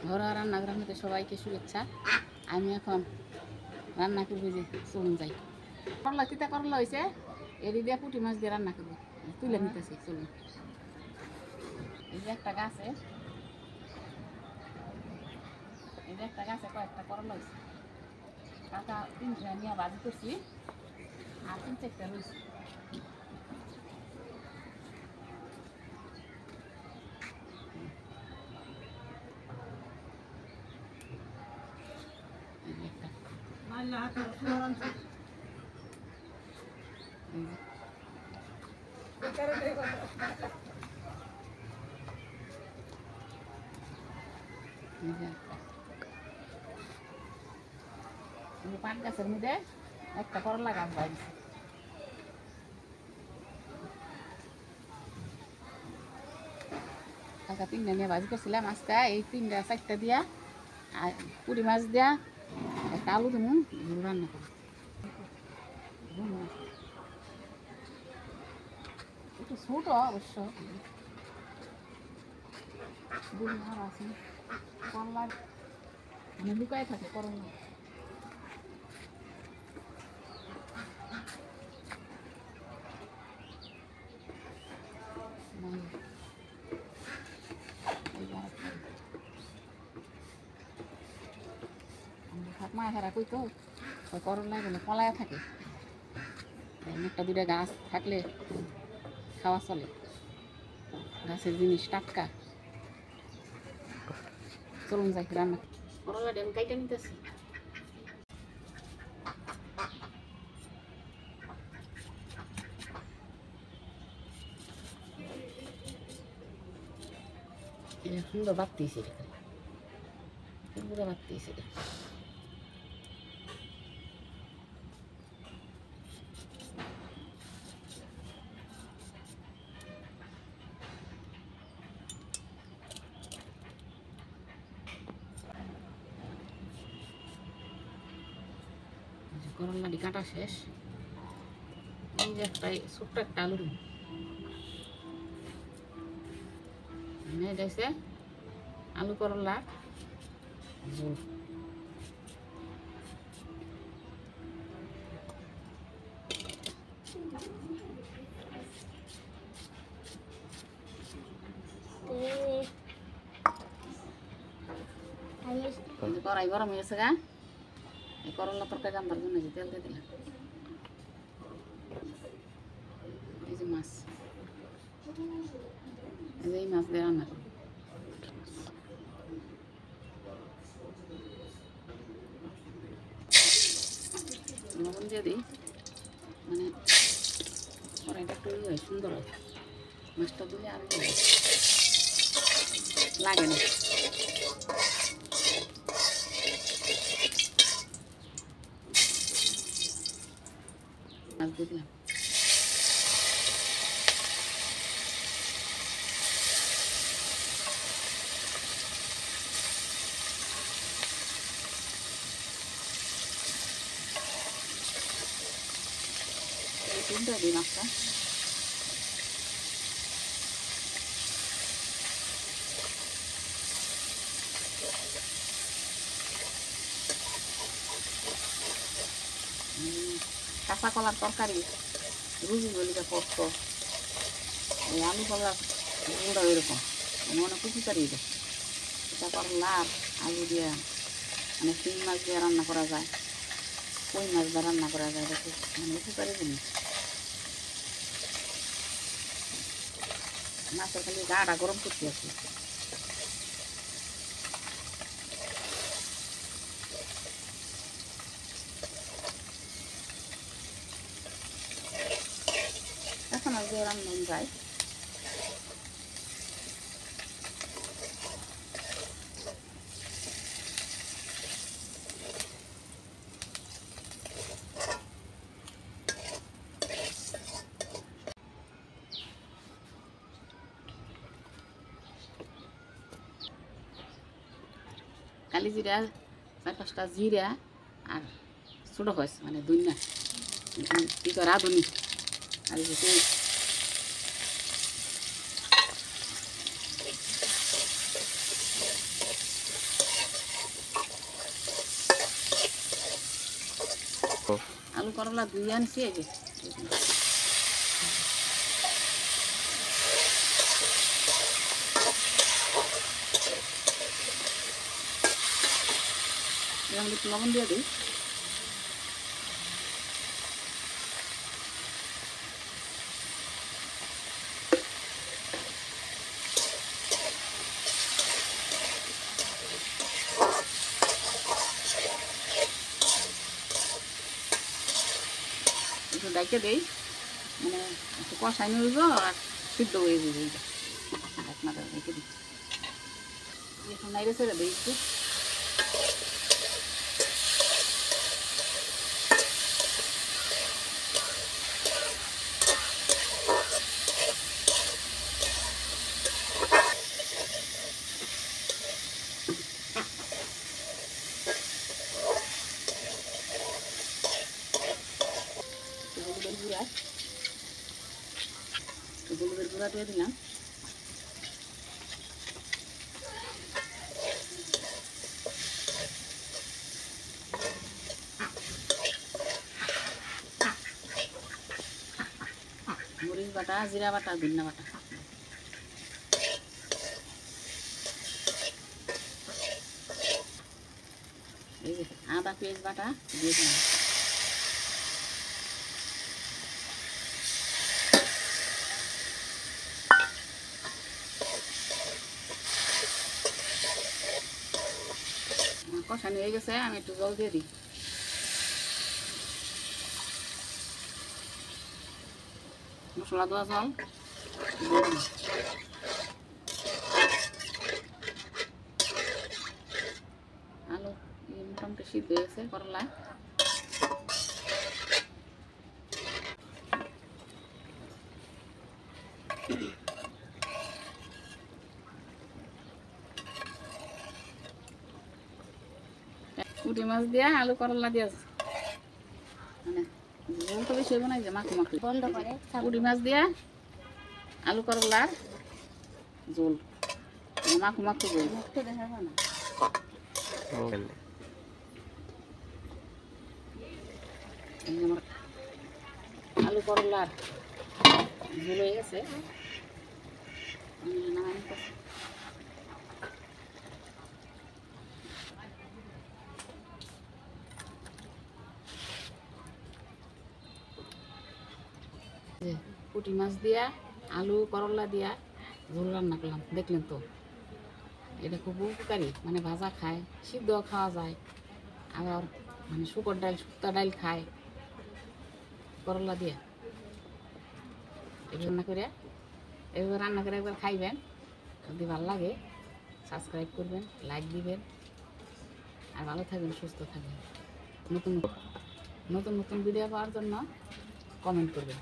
ঘরোয়া রান্নাঘরের মধ্যে সবাইকে শুভেচ্ছা। আমি এখন রান্না করবো, যে চলুন যাই। করলা তিতা করলা হয়েছে, এরি দিয়ে পুঁটি মাছ দিয়ে রান্না করবো, তুলে নিতেছি। চলুন, এই যে একটা গাছে, এই যে একটা গাছে কয়েকটা করলা হয়েছে, কাকা তিনটা নিয়ে বাজি করছি, আর 3-4টা রয়েছে। পাট গাছের মধ্যে একটা করলা গাছ বাইছে। কাকা 3টা নিয়ে ভাজি করছিলাম, আজকে এই 3-4টা দিয়া আর পুঁটি মাছ দিয়া একটা আলু দেবো, ঝোল রান্না করবো। একটু ছোট অবশ্য, আর আছে করলার মানে লুকায় থাকে করলা। মা হারা কই তো ওই করলা গুলো পলায় থাকে, একটা 2টা গাছ থাকলে খাওয়া চলে, গাছের জিনিস টাটকা। চলুন যাই রান্না। করলা ডেম কাইটা নিতেছি। এটা সুন্দর বাড়তেছে, সুন্দর বাড়তেছে। করলাটি কাটা শেষ, এই যে একটা ছোট্ট একটা আলু যাইছে, আলু করলা ঝোল। কড়াই গরম হয়ে গেছে গা, এই করলা তরকারি রান্নার জন্য যে তেল দিয়ে দিলাম। এই যে মাছ, এই মাছ দিয়ে রান্না করবো। লবণ দিয়ে দিই, মানে কড়াইটা একটু হয়, সুন্দর হয়। মাছটা দিলে আর লাগে না। মাছ দিয়ে দিলাম। সুন্দর দিই মাছটা। কাঁচা কলার তরকারি রুজি বলিটা পড়ত, এই আলু কলার গুঁড়া এরকম মনে কুচি কারিয়ে দেয়। এটা করলা আর আলু দিয়ে, মানে শিং মাছ দিয়ে রান্না করা যায়, কই মাছ দিয়ে রান্না করা যায়, দেখো মানে উপকারী জিনিস। মাছের খালি গাটা গরম করতে আছে। এখন আর দিয়ে রান্না যায়। কালি জিরা, 4-5টা জিরা আর ছোটো খস মানে দুইনা কি করে রাঁধুনি, আর আলু করলা ধুয়ে আনছি এই যে একটু লবণ দিয়ে দিই। একটু ডাইকে দেই, মানে একটু কষাই নিব আর সিদ্ধ হয়ে যাবে। ঢাকনাটা রেখে দিচ্ছি, এখন নাইড়ে ছেড়ে দিই একটু। হলুদের গুঁড়া দিয়ে দিলাম। মরিচ বাটা, জিরা বাটা, ধনিয়া বাটা, এই যে আদা পেঁয়াজ বাটা দিয়ে দিলাম। কষানো হয়ে গেছে, আমি একটু জল দিয়ে দিই। মশলা দেওয়া জল আলু মোটামুটি সিদ্ধ হয়েছে করলা। পুঁটি মাছ দিয়া আলু করলা দিয়া মানে ঝোল তো বেশি হইব না, যে মাখু মাখু বন্ধ করে পুঁটি মাছ দিয়া আলু করলার ঝোল, মাখু মাখু ঝোল। দেখাবো না আলু করলার ঝোল হয়ে গেছে। পুঁটি মাছ দিয়া আলু করলা দিয়া ঝোল রান্না করলাম, দেখলেন তো। এটা খুব উপকারী, মানে ভাজা খায়, সিদ্ধ খাওয়া যায়, আবার মানে শুকর ডাল শুক্তা ডাল খায় করলা দিয়া। এটা রান্না করে এভাবে রান্না করে একবার খাইবেন, যদি ভালো লাগে সাবস্ক্রাইব করবেন, লাইক দিবেন, আর ভালো থাকবেন, সুস্থ থাকবেন। নতুন নতুন ভিডিও পাওয়ার জন্য কমেন্ট করবেন।